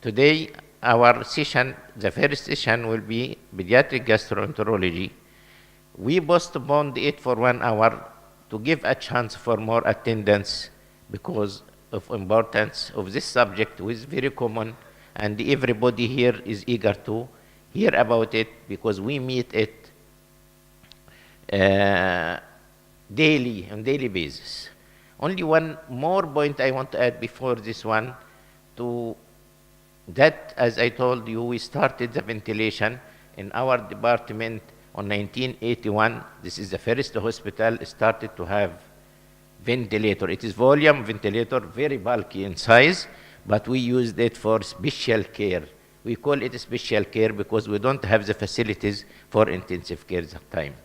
Today, our session, the first session will be pediatric gastroenterology. We postponed it for 1 hour to give a chance for more attendance because of importance of this subject, which is very common, and everybody here is eager to hear about it because we meet it daily, on daily basis. Only one more point I want to add before this one, to that, as I told you, we started the ventilation in our department on 1981. This is the first hospital started to have ventilator. It is volume ventilator, very bulky in size, but we used it for special care. We call it special care because we don't have the facilities for intensive care at that time.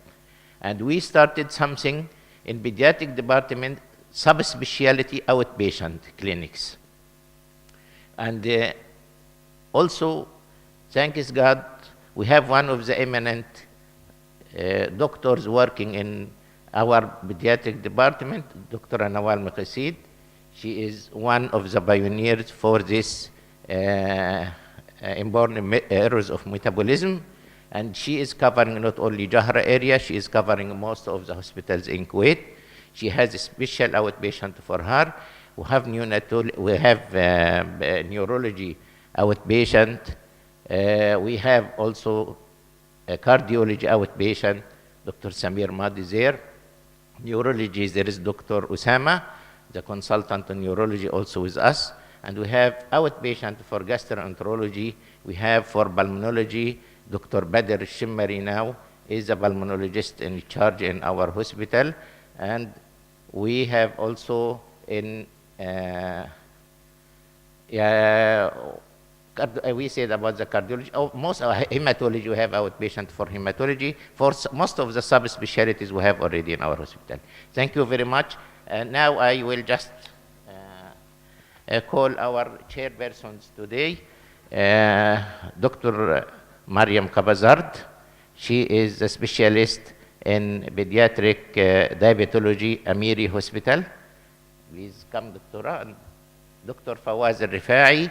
And we started something in pediatric department, subspecialty outpatient clinics. And also, thanks God, we have one of the eminent doctors working in our pediatric department, Dr. Nawal Maqasid. She is one of the pioneers for this inborn errors of metabolism. And she is covering not only Jahra area, she is covering most of the hospitals in Kuwait. She has a special outpatient for her. We have neurology outpatient. We have also a cardiology outpatient, Dr. Samir Madi there. Neurology, there is Dr. Usama, the consultant on neurology, also with us. And we have outpatient for gastroenterology. We have for pulmonology, Dr. Badr Shimmari now is a pulmonologist in charge in our hospital. And we have also in, we said about the cardiology, most of hematology, we have outpatient for hematology. For most of the subspecialties we have already in our hospital. Thank you very much. Now I will just call our chairpersons today, Dr. Mariam Kabazard. She is a specialist in pediatric diabetology, Amiri Hospital. Please come, Doctora. And Dr. Fawaz Al-Rifai,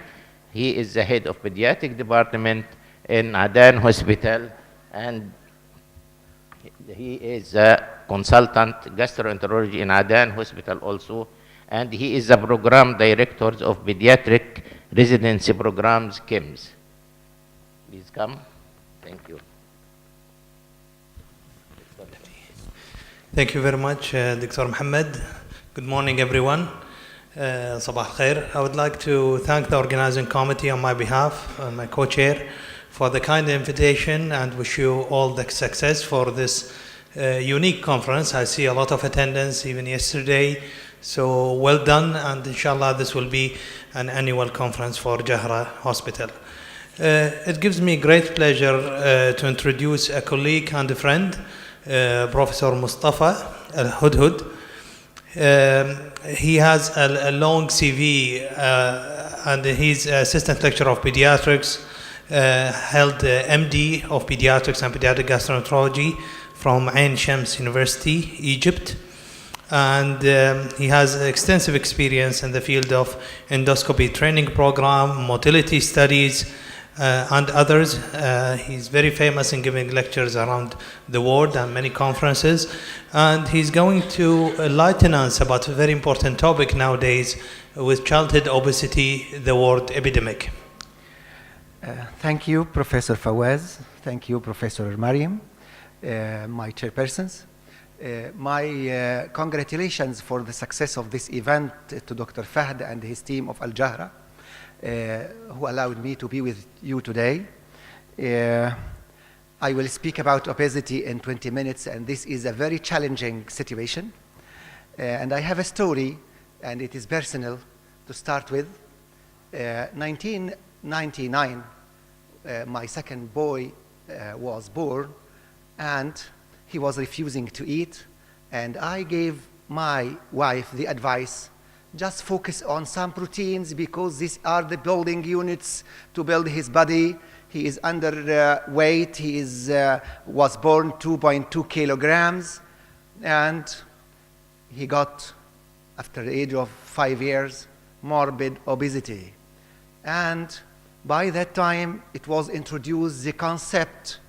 he is the head of pediatric department in Adan Hospital, and he is a consultant gastroenterology in Adan Hospital also, and he is the program director of pediatric residency programs, KIMS. Please come. Thank you. Thank you very much, Dr. Mohammed. Good morning, everyone. Sabah khair. I would like to thank the organizing committee on my behalf, my co-chair, for the kind invitation and wish you all the success for this unique conference. I see a lot of attendance even yesterday. So well done, and inshallah this will be an annual conference for Jahra Hospital. It gives me great pleasure to introduce a colleague and a friend, Professor Mostafa El Hodhod. He has a long CV and he's assistant lecturer of pediatrics, held MD of pediatrics and pediatric gastroenterology from Ain Shams University, Egypt. And he has extensive experience in the field of endoscopy training program, motility studies, and others. He's very famous in giving lectures around the world and many conferences. And he's going to enlighten us about a very important topic nowadays with childhood obesity, the world epidemic. Thank you, Professor Fawaz. Thank you, Professor Mariam, my chairpersons. My congratulations for the success of this event to Dr. Fahd and his team of Al Jahra, who allowed me to be with you today. I will speak about obesity in 20 minutes, and this is a very challenging situation. And I have a story, and it is personal to start with. 1999, my second boy was born, and he was refusing to eat, and I gave my wife the advice, just focus on some proteins because these are the building units to build his body. He is underweight. He was born 2.2 kilograms, and he got, after the age of 5 years, morbid obesity. And By that time, it was introduced the concept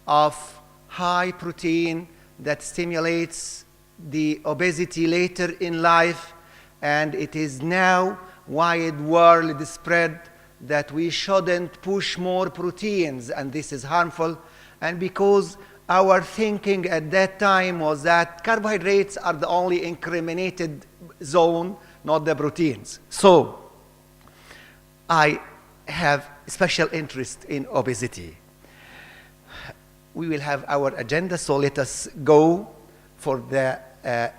of high protein that stimulates the obesity later in life, and it is now wide world spread that we shouldn't push more proteins, and this is harmful. And because our thinking at that time was that carbohydrates are the only incriminated zone, not the proteins. So I have special interest in obesity. We will have our agenda, so let us go for the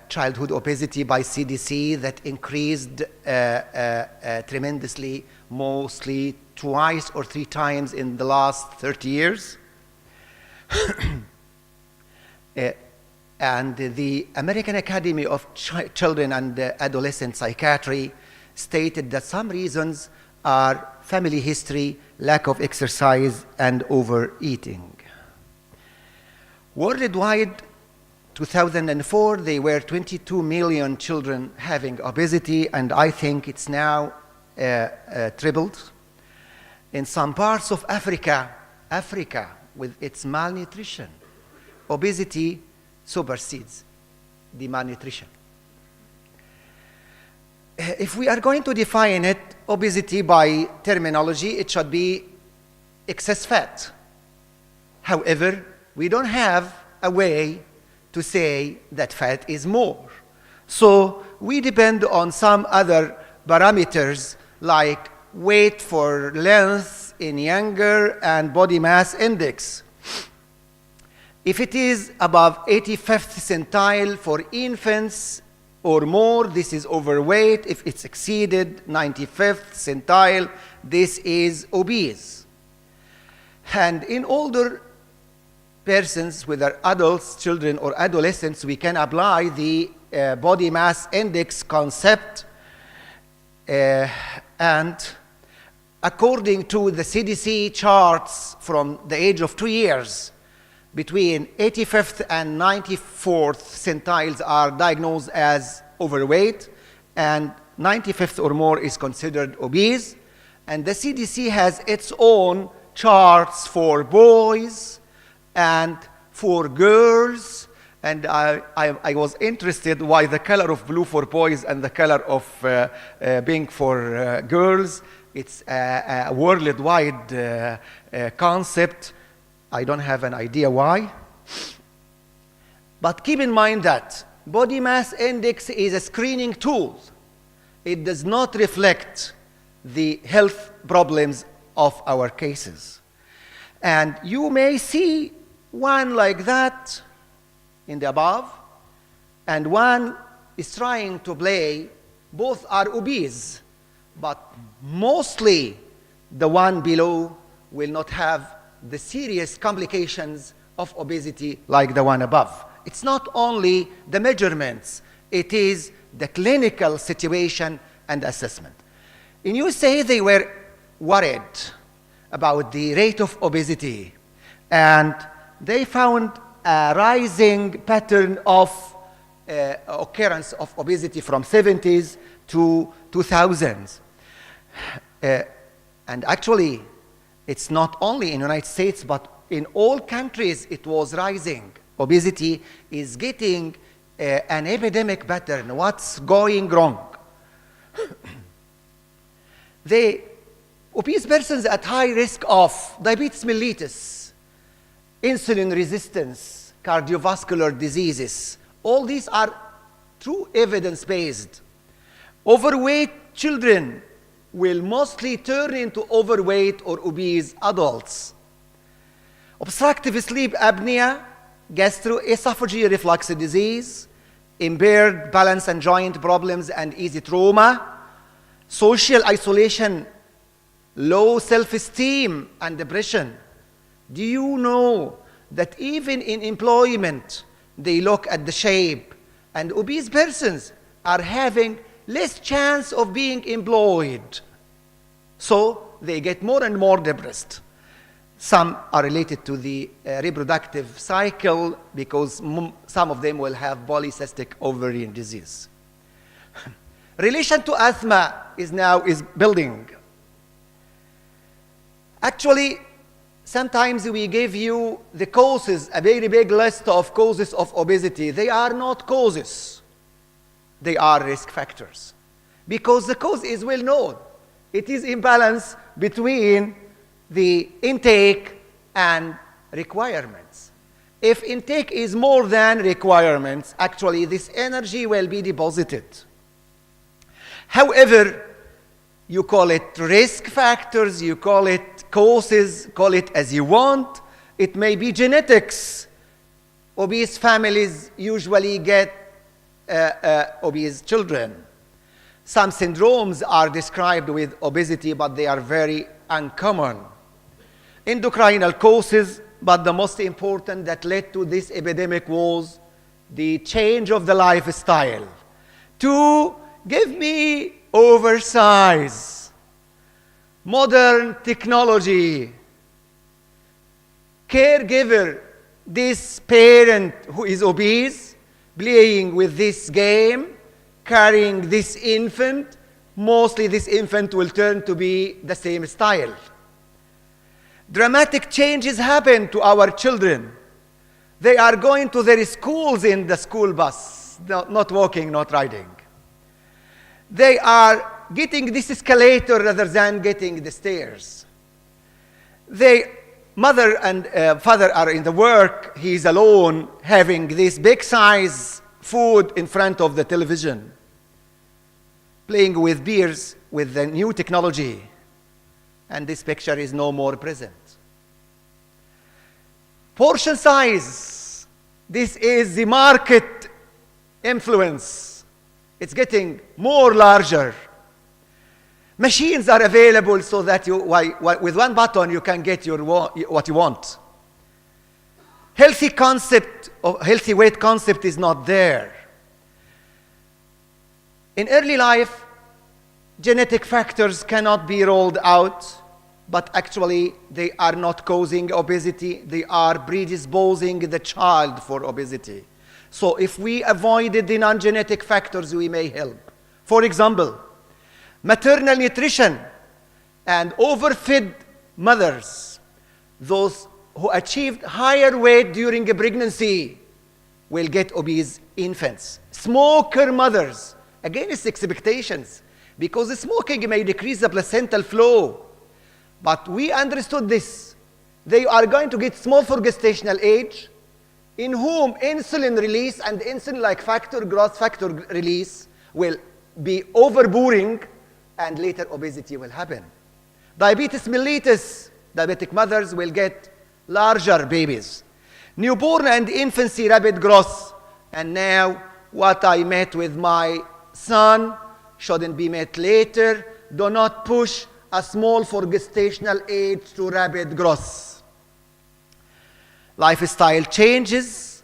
childhood obesity by CDC that increased tremendously, mostly twice or 3 times in the last 30 years. And the American Academy of Children and Adolescent Psychiatry stated that some reasons are family history, lack of exercise, and overeating. Worldwide, 2004, there were 22 million children having obesity, and I think it's now tripled. In some parts of Africa with its malnutrition, obesity supersedes the malnutrition. If we are going to define it, obesity by terminology, it should be excess fat. However, we don't have a way to say that fat is more. So we depend on some other parameters like weight for length in younger and body mass index. If it is above 85th centile for infants or more, this is overweight. If it's exceeded 95th centile, this is obese. And in older persons, whether adults, children, or adolescents, we can apply the body mass index concept. And according to the CDC charts from the age of 2 years, between 85th and 94th centiles are diagnosed as overweight, and 95th or more is considered obese. And the CDC has its own charts for boys and for girls. And I was interested why the color of blue for boys and the color of pink for girls. It's a worldwide concept. I don't have an idea why. But keep in mind that body mass index is a screening tool. It does not reflect the health problems of our cases. And you may see one like that in the above, and one is trying to play. Both are obese, but mostly the one below will not have the serious complications of obesity like the one above. It's not only the measurements, it is the clinical situation and assessment. In USA, they were worried about the rate of obesity, and they found a rising pattern of occurrence of obesity from 70s to 2000s. And actually, it's not only in the United States, but in all countries it was rising. Obesity is getting an epidemic pattern. What's going wrong? The obese persons at high risk of diabetes mellitus, insulin resistance, cardiovascular diseases, all these are true evidence-based. Overweight children will mostly turn into overweight or obese adults. Obstructive sleep apnea, gastroesophageal reflux disease, impaired balance and joint problems and easy trauma, social isolation, low self-esteem, and depression. Do you know that even in employment, they look at the shape, and obese persons are having less chance of being employed? So they get more and more depressed. Some are related to the reproductive cycle because some of them will have polycystic ovarian disease. Relation to asthma is building. Actually, sometimes we give you the causes, a very big list of causes of obesity. They are not causes. They are risk factors. Because the cause is well known. It is imbalance between the intake and requirements. If intake is more than requirements, actually this energy will be deposited. However, you call it risk factors, you call it causes, call it as you want. It may be genetics. Obese families usually get obese children. Some syndromes are described with obesity, but they are very uncommon. Endocrinal causes, but the most important that led to this epidemic was the change of the lifestyle to give me oversize, modern technology, caregiver, this parent who is obese, playing with this game, carrying this infant, mostly this infant will turn to be the same style. Dramatic changes happen to our children. They are going to their schools in the school bus, not walking, not riding. They are getting this escalator rather than getting the stairs. Mother and father are in the work. He is alone, having this big size food in front of the television, playing with beers with the new technology, and this picture is no more present. Portion size. This is the market influence. It's getting more larger. Machines are available so that with one button you can get what you want. Healthy weight concept is not there. In early life, genetic factors cannot be rolled out, but actually they are not causing obesity. They are predisposing the child for obesity. So if we avoided the non-genetic factors, we may help. For example, maternal nutrition and overfed mothers, those who achieved higher weight during a pregnancy, will get obese infants. Smoker mothers, against expectations, because smoking may decrease the placental flow. But we understood this. They are going to get small for gestational age, in whom insulin release and insulin-like factor, growth factor release, will be overbearing, and later obesity will happen. Diabetes mellitus, diabetic mothers will get larger babies. Newborn and infancy rapid growth. And now what I met with my son shouldn't be met later. Do not push a small for gestational age to rapid growth. Lifestyle changes,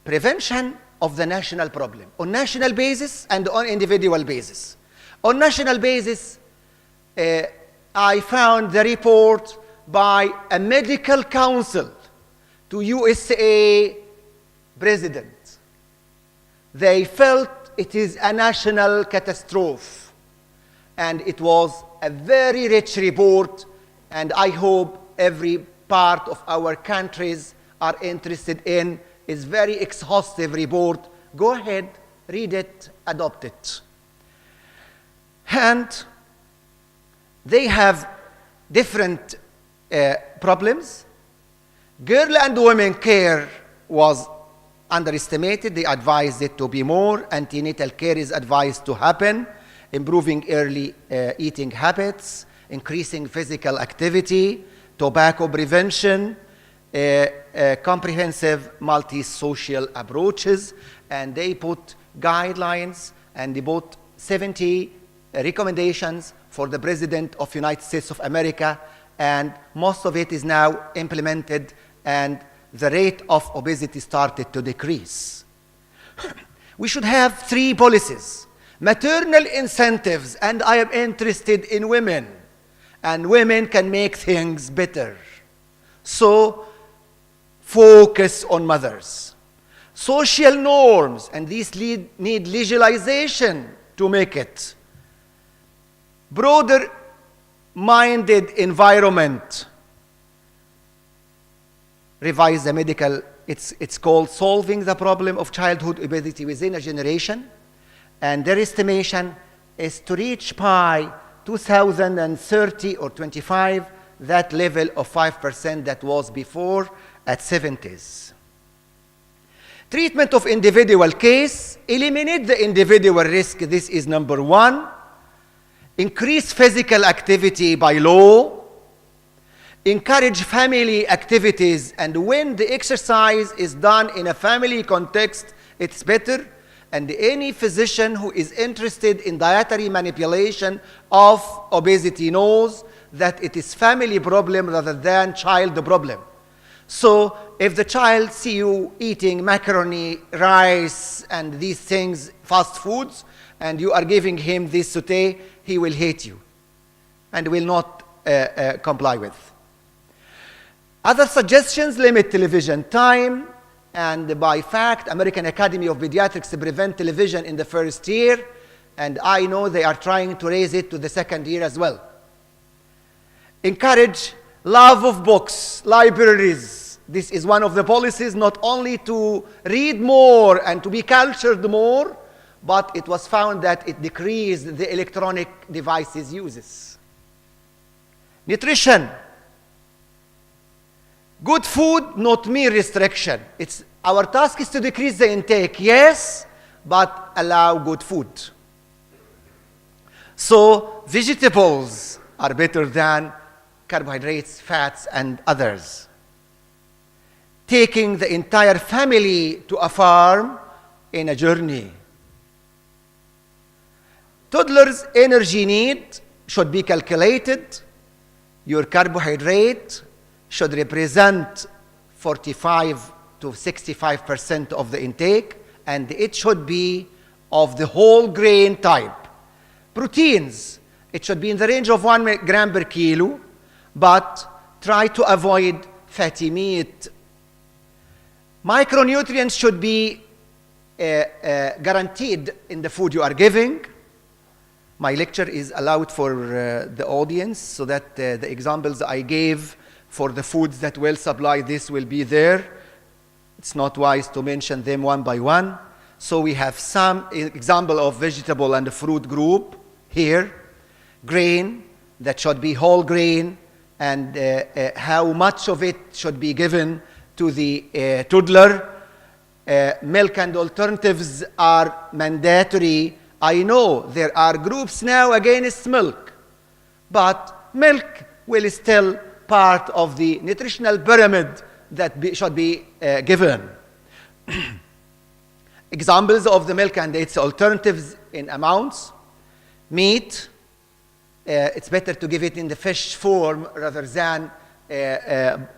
prevention of the national problem, on national basis and on individual basis. On national basis, I found the report by a medical council to USA president. They felt it is a national catastrophe. And it was a very rich report, and I hope every part of our countries are interested in. It's very exhaustive report. Go ahead, read it, adopt it. And they have different problems. Girl and women care was underestimated. They advised it to be more. Antenatal care is advised to happen. Improving early eating habits, increasing physical activity, tobacco prevention, comprehensive multi-social approaches, and they put guidelines and they put 70 recommendations for the President of the United States of America, and most of it is now implemented, and the rate of obesity started to decrease. We should have 3 policies. Maternal incentives, and I am interested in women, and women can make things better. So focus on mothers. Social norms, and these need legalization to make it. Broader minded environment. Revise the medical, it's called Solving the Problem of Childhood Obesity Within a Generation. And their estimation is to reach by 2030 or 25 that level of 5% that was before at 70s. Treatment of individual case, eliminate the individual risk. This is number one. Increase physical activity by law. Encourage family activities, and when the exercise is done in a family context, it's better. And any physician who is interested in dietary manipulation of obesity knows that it is family problem rather than child problem. So if the child see you eating macaroni, rice, and these things, fast foods, and you are giving him this sauté, he will hate you and will not comply with. Other suggestions: limit television time. And by fact, American Academy of Pediatrics prevent television in the first year, and I know they are trying to raise it to the second year as well. Encourage love of books, libraries. This is one of the policies, not only to read more and to be cultured more, but it was found that it decreased the electronic devices uses. Nutrition. Good food, not mere restriction. Our task is to decrease the intake, yes, but allow good food. So vegetables are better than carbohydrates, fats, and others. Taking the entire family to a farm in a journey. Toddlers' energy need should be calculated. Your carbohydrate should represent 45 to 65% of the intake, and it should be of the whole grain type. Proteins, it should be in the range of 1 gram per kilo, but try to avoid fatty meat. Micronutrients should be guaranteed in the food you are giving. My lecture is allowed for the audience, so that the examples I gave for the foods that will supply this will be there. It's not wise to mention them one by one. So we have some example of vegetable and fruit group here. Grain, that should be whole grain, and how much of it should be given to the toddler. Milk and alternatives are mandatory. I know there are groups now against milk, but milk will still part of the nutritional pyramid that should be given. Examples of the milk and its alternatives in amounts. Meat, it's better to give it in the fish form rather than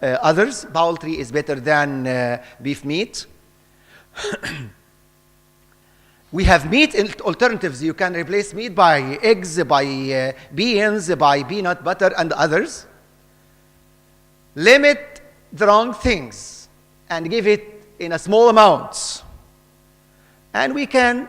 others. Poultry is better than beef meat. We have meat alternatives. You can replace meat by eggs, by beans, by peanut butter, and others. Limit the wrong things and give it in a small amounts. And we can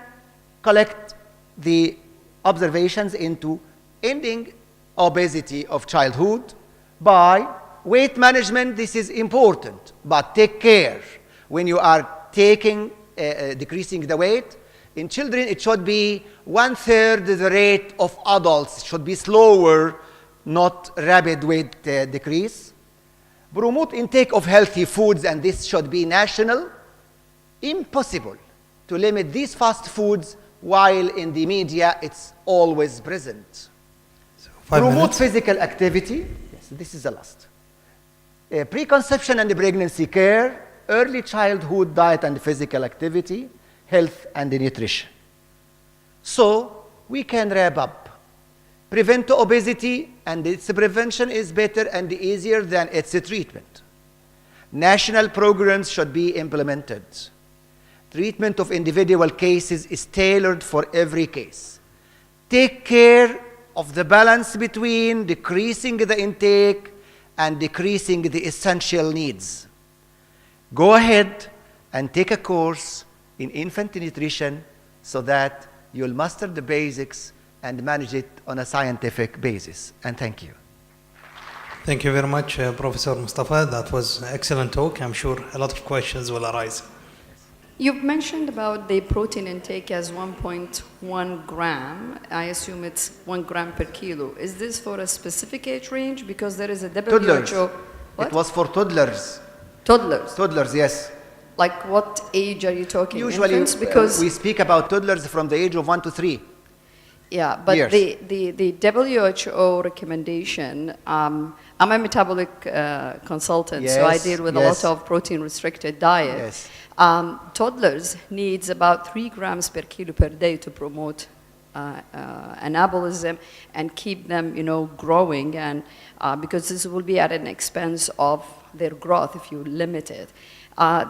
collect the observations into ending obesity of childhood by weight management. This is important, but take care when you are decreasing the weight. In children, it should be 1/3 the rate of adults. It should be slower, not rapid weight decrease. Promote intake of healthy foods, and this should be national. Impossible to limit these fast foods while in the media it's always present. So 5 Promote minutes. physical activity. Yes, this is the last. Preconception and pregnancy care, early childhood diet and physical activity, health and nutrition. So we can wrap up. Prevent obesity, and its prevention is better and easier than its treatment. National programs should be implemented. Treatment of individual cases is tailored for every case. Take care of the balance between decreasing the intake and decreasing the essential needs. Go ahead and take a course in infant nutrition so that you'll master the basics and manage it on a scientific basis. And thank you. Thank you very much, Professor Mostafa. That was an excellent talk. I'm sure a lot of questions will arise. You've mentioned about the protein intake as 1.1 gram. I assume it's 1 gram per kilo. Is this for a specific age range? Because there is a Toddlers. WHO. What? It was for toddlers. Toddlers. Toddlers, yes. Like what age are you talking? Usually, Infants? Because we speak about toddlers from the age of 1 to 3. yeah, but years. the WHO recommendation. I'm a metabolic consultant, so I Yes, deal with a yes. lot of protein-restricted diet. Yes. Toddlers needs about 3 grams per kilo per day to promote anabolism and keep them, growing, and because this will be at an expense of their growth if you limit it.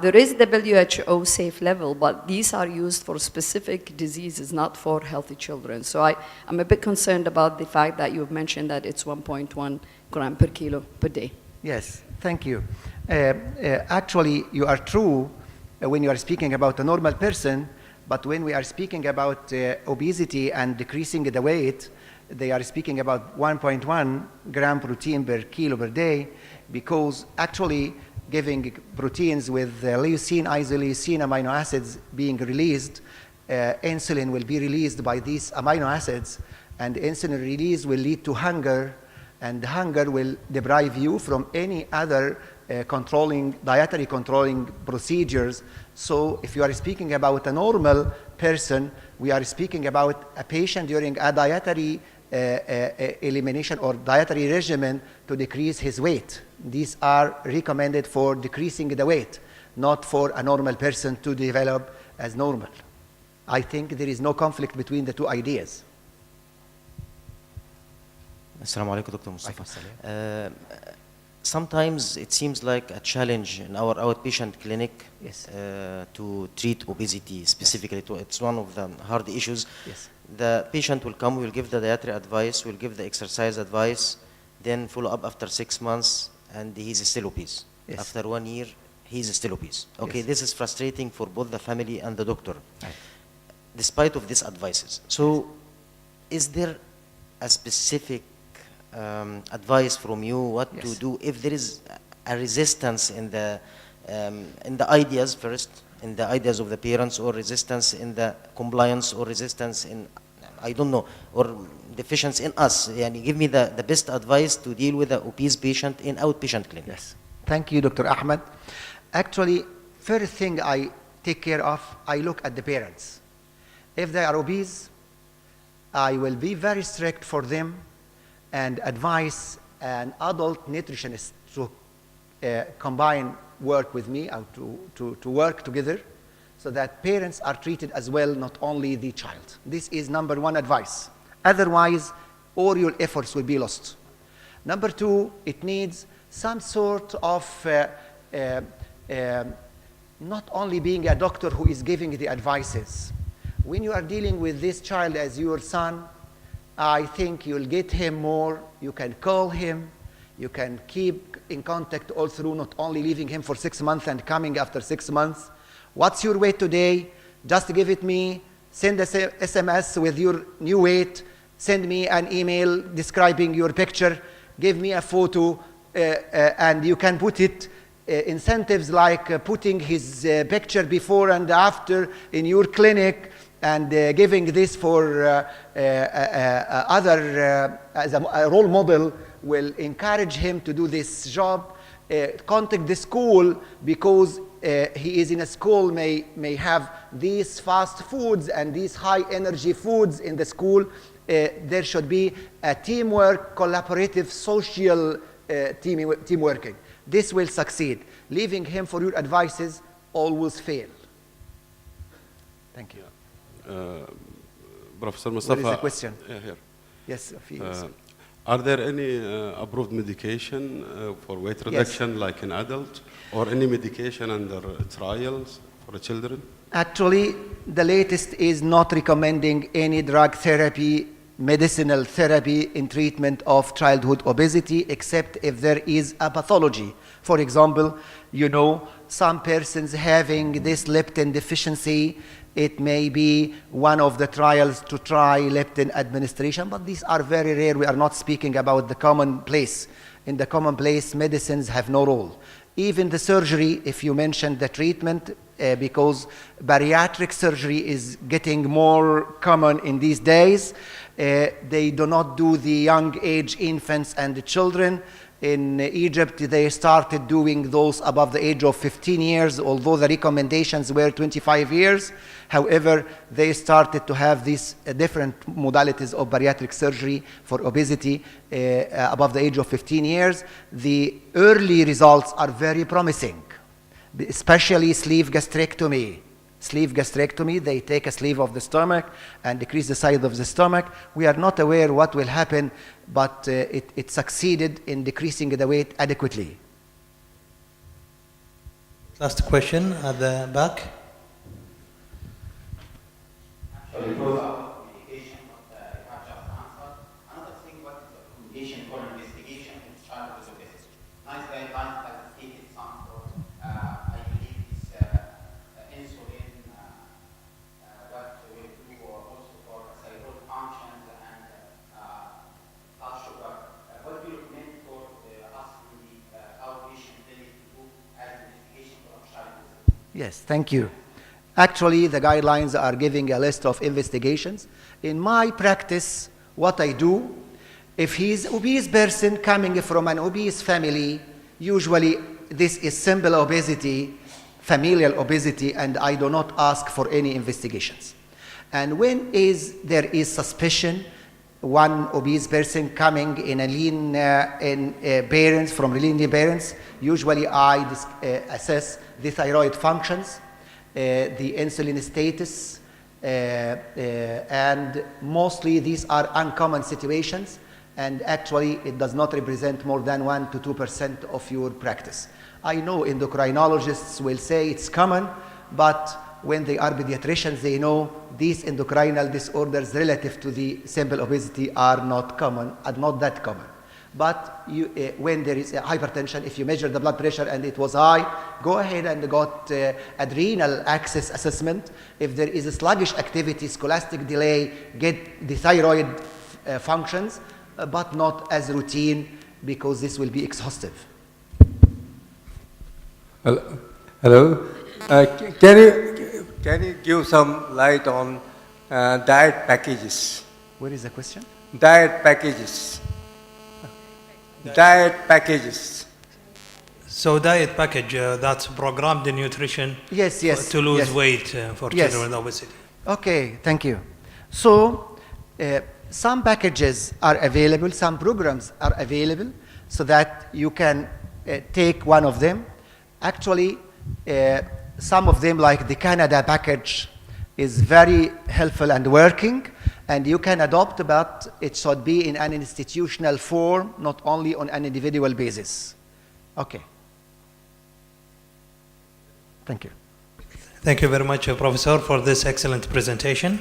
There is the WHO safe level, but these are used for specific diseases, not for healthy children. So I'm a bit concerned about the fact that you've mentioned that it's 1.1 gram per kilo per day. Yes, thank you. Actually, you are true when you are speaking about a normal person, but when we are speaking about obesity and decreasing the weight, they are speaking about 1.1 gram protein per kilo per day, because actually giving proteins with leucine, isoleucine amino acids being released, insulin will be released by these amino acids, and insulin release will lead to hunger, and hunger will deprive you from any other dietary controlling procedures. So if you are speaking about a normal person, we are speaking about a patient during a dietary elimination or dietary regimen to decrease his weight. These are recommended for decreasing the weight, not for a normal person to develop as normal. I think there is no conflict between the two ideas. Assalamu alaikum, Dr. Mostafa. Sometimes it seems like a challenge in our outpatient clinic Yes. to treat obesity specifically. It's one of the hard issues. Yes. The patient will come, we'll give the dietary advice, we'll give the exercise advice, then follow up after 6 months, and he's still obese. Yes. After 1 year, he's still obese. Okay, Yes. this is frustrating for both the family and the doctor, despite of these advices. So, is there a specific advice from you what to Yes. do if there is a resistance in the ideas first, in the ideas of the parents, or resistance in the compliance, or resistance in, I don't know, or deficiency in us? Yani give me the best advice to deal with the obese patient in outpatient clinic. Yes. Thank you, Dr. Ahmed. Actually, first thing I take care of, I look at the parents. If they are obese, I will be very strict for them and advise an adult nutritionist to combine work with me and to work together so that parents are treated as well, not only the child. This is number one advice. Otherwise, all your efforts will be lost. Number two, it needs some sort of not only being a doctor who is giving the advices. When you are dealing with this child as your son, I think you'll get him more. You can call him. You can keep in contact all through, not only leaving him for 6 months and coming after 6 months. What's your weight today? Just give it me. Send a SMS with your new weight. Send me an email describing your picture. Give me a photo, and you can put it incentives like putting his picture before and after in your clinic, and giving this for other as a role model will encourage him to do this job. Contact the school, because he is in a school, may have these fast foods and these high energy foods in the school. There should be a teamwork, collaborative, social team working. This will succeed. Leaving him for your advices always fail. Thank you. Professor Mostafa. What is the question? Here. Yes, Are there any approved medication for weight reduction, like in adult, or any medication under trials for children? Actually, the latest is not recommending any drug therapy, medicinal therapy in treatment of childhood obesity, except if there is a pathology. For example, some persons having this leptin deficiency, it may be one of the trials to try leptin administration, but these are very rare. We are not speaking about the commonplace. In the commonplace, medicines have no role. Even the surgery, if you mentioned the treatment, because bariatric surgery is getting more common in these days, they do not do the young age infants and the children. In Egypt, they started doing those above the age of 15 years, although the recommendations were 25 years. However, they started to have these different modalities of bariatric surgery for obesity above the age of 15 years. The early results are very promising, especially sleeve gastrectomy. Sleeve gastrectomy, they take a sleeve of the stomach and decrease the size of the stomach. We are not aware what will happen, but it succeeded in decreasing the weight adequately. Last question at the back. Actually, it was about medication, but you have just answered. Another thing, what is the recommendation for investigation in child with obesity? Nice guidelines has stated some for, I believe, this insulin, what we do also for thyroid functions and blood sugar. What do you recommend for us in the outpatient clinic to do as investigation for a child with obesity? Yes, thank you. Actually, the guidelines are giving a list of investigations. In my practice, what I do, if he's an obese person coming from an obese family, usually this is simple obesity, familial obesity, and I do not ask for any investigations. And when there is suspicion, one obese person coming in a lean parents, from lean parents, usually I assess the thyroid functions, the insulin status, and mostly these are uncommon situations, and actually it does not represent more than 1 to 2% of your practice. I know endocrinologists will say it's common, but when they are pediatricians, they know these endocrinal disorders relative to the simple obesity are not common, are not that common. But when there is hypertension, if you measure the blood pressure and it was high, go ahead and got adrenal axis assessment. If there is a sluggish activity, scholastic delay, get the thyroid functions, but not as routine, because this will be exhaustive. Hello. Can you give some light on diet packages? Where is the question? Diet packages. Diet packages. So diet package, that's programmed in nutrition Yes, yes. to lose yes. weight for Yes. children with obesity. Okay, thank you. So some packages are available, some programs are available, so that you can take one of them. Actually, some of them, like the Canada package, is very helpful and working, and you can adopt, but it should be in an institutional form, not only on an individual basis. Okay. Thank you. Thank you very much, Professor, for this excellent presentation.